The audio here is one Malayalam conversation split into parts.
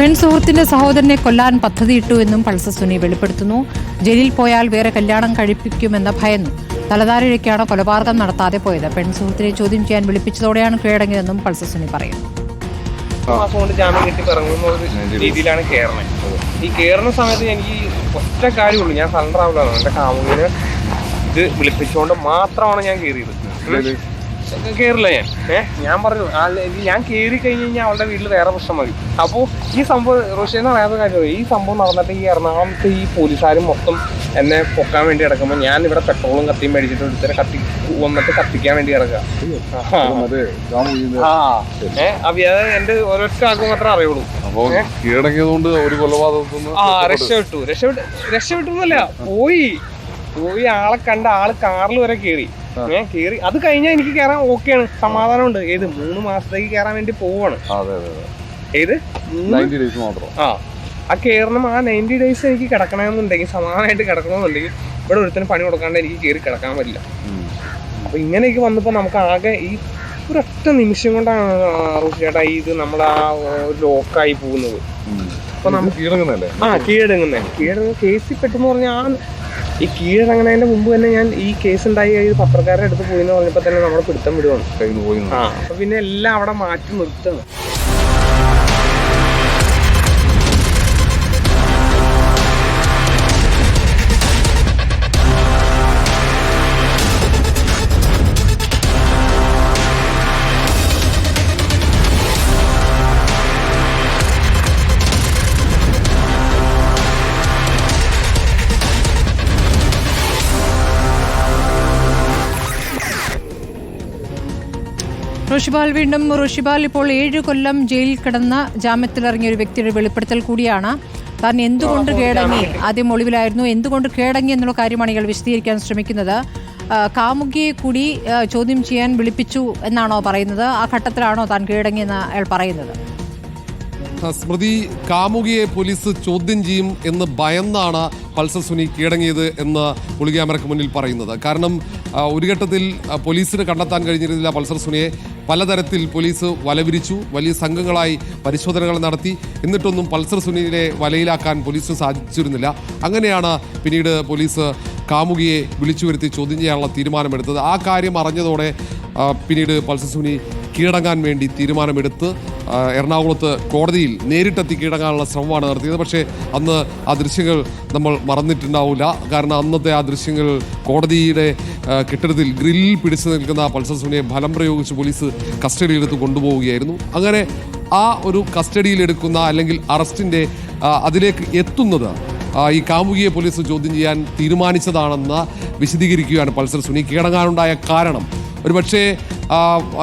പെൺസുഹൃത്തിന്റെ സഹോദരനെ കൊല്ലാൻ പദ്ധതിയിട്ടുവെന്നും പൾസർ സുനി വെളിപ്പെടുത്തുന്നു. ജയിലിൽ പോയാൽ വേറെ കല്യാണം കഴിപ്പിക്കുമെന്ന ഭയന്നു. തലധാരിഴയ്ക്കാണ് കൊലപാതകം നടത്താതെ പോയത്. പെൺസുഹൃത്തിനെ ചോദ്യം ചെയ്യാൻ വിളിപ്പിച്ചതോടെയാണ് കീഴടങ്ങിയതെന്നും പൾസർ സുനി പറയുന്നു. മാസം കൊണ്ട് ജാമ്യം കിട്ടി ഇറങ്ങുന്ന ഒരു രീതിയിലാണ് കയറുന്നത്. ഈ കയറുന്ന സമയത്ത് എനിക്ക് ഒറ്റ കാര്യമുള്ളൂ, ഞാൻ സറണ്ടർ ആവില്ലാണ്. എൻ്റെ കാമുകിനെ ഇത് വിളിപ്പിച്ചുകൊണ്ട് മാത്രമാണ് ഞാൻ കയറിയത്. കയറില്ല ഞാൻ പറഞ്ഞു ഞാൻ കയറി കഴിഞ്ഞ് കഴിഞ്ഞാൽ അവളുടെ വീട്ടിൽ വേറെ പ്രശ്നം മതി. അപ്പോൾ ഈ സംഭവം റോഷേന്ന് അറിയാത്ത കാര്യമോ, ഈ സംഭവം നടന്നിട്ട് ഈ എറണാകുളത്ത് ഈ പോലീസുകാരും മൊത്തം എന്നെ പൊക്കാൻ വേണ്ടി കിടക്കുമ്പോൾ ഞാൻ ഇവിടെ പെട്രോളും കത്തിയും മേടിച്ചിട്ട് ഒരുത്തരെ വന്നിട്ട് കത്തിക്കാൻ വേണ്ടി കിടക്കുക. എന്റെ ഒരൊറ്റ ആൾക്ക് മാത്രമേ അറിയുള്ളൂ. രക്ഷപ്പെട്ടൊന്നുമല്ല, പോയി ആളെ കണ്ട ആള് കാറിൽ വരെ കയറി. അത് കഴിഞ്ഞാൽ എനിക്ക് കയറാൻ ഓക്കെയാണ്, സമാധാനമുണ്ട്. ഏത് 3 മാസത്തേക്ക് കയറാൻ വേണ്ടി പോവാണ്. ഏത് ആ കയറണം. ആ 90 days എനിക്ക് കിടക്കണമെന്നുണ്ടെങ്കിൽ, സമാധാനമായിട്ട് കിടക്കണമെന്നുണ്ടെങ്കിൽ ഇവിടെ ഒരുത്തിന് പണി കൊടുക്കാണ്ട് എനിക്ക് കയറി കിടക്കാൻ പറ്റില്ല. അപ്പൊ ഇങ്ങനെയൊക്കെ വന്നപ്പോ നമുക്ക് ആകെ ഈ ഒരൊറ്റ നിമിഷം കൊണ്ടാണ് ചേട്ടാ ഇത് നമ്മൾ ആ ലോക്കായി പോകുന്നത്. അപ്പൊ നമുക്ക് കീഴടങ്ങുന്നേ കേസിൽ പെട്ടെന്ന് പറഞ്ഞാൽ ഈ കീഴടങ്ങുന്നതിന്റെ മുമ്പ് തന്നെ ഞാൻ ഈ കേസ് ഉണ്ടായി പത്രക്കാരുടെ അടുത്ത് പോയി എന്ന് പറഞ്ഞപ്പോ തന്നെ നമ്മളെ പിടുത്തം വിടുവാണ്. അപ്പൊ പിന്നെ എല്ലാം അവിടെ മാറ്റി നിർത്തുകയാണ്. ഋഷിപാൽ വീണ്ടും. ഋഷിപാൽ, ഇപ്പോൾ 7 കൊല്ലം ജയിലിൽ കിടന്ന ജാമ്യത്തിലിറങ്ങിയ ഒരു വ്യക്തിയുടെ വെളിപ്പെടുത്തൽ കൂടിയാണ്. താൻ എന്തുകൊണ്ട് കീഴടങ്ങി, ആദ്യം ഒളിവിലായിരുന്നു, എന്തുകൊണ്ട് കീഴടങ്ങി എന്നുള്ള കാര്യമാണ് ഇയാൾ വിശദീകരിക്കാൻ ശ്രമിക്കുന്നത്. കാമുകിയെ കൂടി ചോദ്യം ചെയ്യാൻ വിളിപ്പിച്ചു എന്നാണോ പറയുന്നത്? ആ ഘട്ടത്തിലാണോ താൻ കീഴടങ്ങിയെന്ന് അയാൾ പറയുന്നത്? സ്മൃതി, കാമുകിയെ പോലീസ് ചോദ്യം ചെയ്യും എന്ന് ഭയന്നാണ് പൾസർ സുനി കീഴടങ്ങിയത് എന്ന് ഒളിക്യാമറയ്ക്ക് മുന്നിൽ പറയുന്നത്. കാരണം ഒരു ഘട്ടത്തിൽ പോലീസിന് കണ്ടെത്താൻ കഴിഞ്ഞിരുന്നില്ല പൾസർ സുനിയെ. പലതരത്തിൽ പോലീസ് വലവിരിച്ചു, വലിയ സംഘങ്ങളായി പരിശോധനകൾ നടത്തി. എന്നിട്ടൊന്നും പൾസർ സുനിയെ വലയിലാക്കാൻ പോലീസിന് സാധിച്ചിരുന്നില്ല. അങ്ങനെയാണ് പിന്നീട് പോലീസ് കാമുകിയെ വിളിച്ചു വരുത്തി ചോദ്യം ചെയ്യാനുള്ള തീരുമാനമെടുത്തത്. ആ കാര്യം അറിഞ്ഞതോടെ പിന്നീട് പൾസർ സുനി കീഴടങ്ങാൻ വേണ്ടി തീരുമാനമെടുത്ത് എറണാകുളത്ത് കോടതിയിൽ നേരിട്ടെത്തി കീഴടങ്ങാനുള്ള ശ്രമമാണ് നടത്തിയത്. പക്ഷേ അന്ന് ആ ദൃശ്യങ്ങൾ നമ്മൾ മറന്നിട്ടുണ്ടാവില്ല. കാരണം അന്നത്തെ ആ ദൃശ്യങ്ങൾ കോടതിയുടെ കെട്ടിടത്തിൽ ഗ്രില്ലിൽ പിടിച്ചു നിൽക്കുന്ന പൾസർ സുനിയെ ബലം പ്രയോഗിച്ച് പോലീസ് കസ്റ്റഡിയിലെടുത്ത് കൊണ്ടുപോവുകയായിരുന്നു. അങ്ങനെ ആ ഒരു കസ്റ്റഡിയിലെടുക്കുന്ന അല്ലെങ്കിൽ അറസ്റ്റിൻ്റെ അതിലേക്ക് എത്തുന്നത് ഈ കാമുകിയെ പോലീസ് ചോദ്യം ചെയ്യാൻ തീരുമാനിച്ചതാണെന്ന് വിശദീകരിക്കുകയാണ് പൾസർ സുനി. കീഴടങ്ങാനുണ്ടായ കാരണം ഒരുപക്ഷേ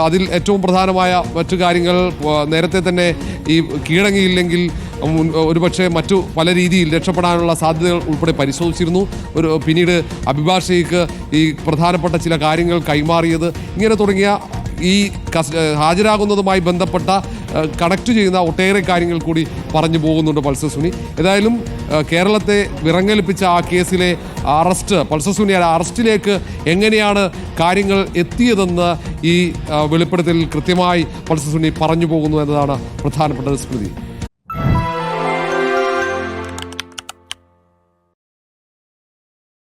അതിൽ ഏറ്റവും പ്രധാനമായ മറ്റു കാര്യങ്ങൾ നേരത്തെ തന്നെ ഈ കീഴടങ്ങിയില്ലെങ്കിൽ ഒരുപക്ഷെ മറ്റു പല രീതിയിൽ രക്ഷപ്പെടാനുള്ള സാധ്യതകൾ ഉൾപ്പെടെ പരിശോധിച്ചിരുന്നു. പിന്നീട് അഭിഭാഷകയ്ക്ക് ഈ പ്രധാനപ്പെട്ട ചില കാര്യങ്ങൾ കൈമാറിയത്, ഇങ്ങനെ തുടങ്ങിയ ഈ ഹാജരാകുന്നതുമായി ബന്ധപ്പെട്ട കണക്ട് ചെയ്യുന്ന ഒട്ടേറെ കാര്യങ്ങൾ കൂടി പറഞ്ഞു പോകുന്നുണ്ട് പൾസർ സുനി. ഏതായാലും കേരളത്തെ വിറങ്ങലിപ്പിച്ച ആ കേസിലെ അറസ്റ്റ്, പൾസർ സുനിയുടെ അറസ്റ്റിലേക്ക് എങ്ങനെയാണ് കാര്യങ്ങൾ എത്തിയതെന്ന് ഈ വെളിപ്പെടുത്തലിൽ കൃത്യമായി പൾസർ സുനി പറഞ്ഞു പോകുന്നു എന്നതാണ് പ്രധാനപ്പെട്ട സ്മൃതി.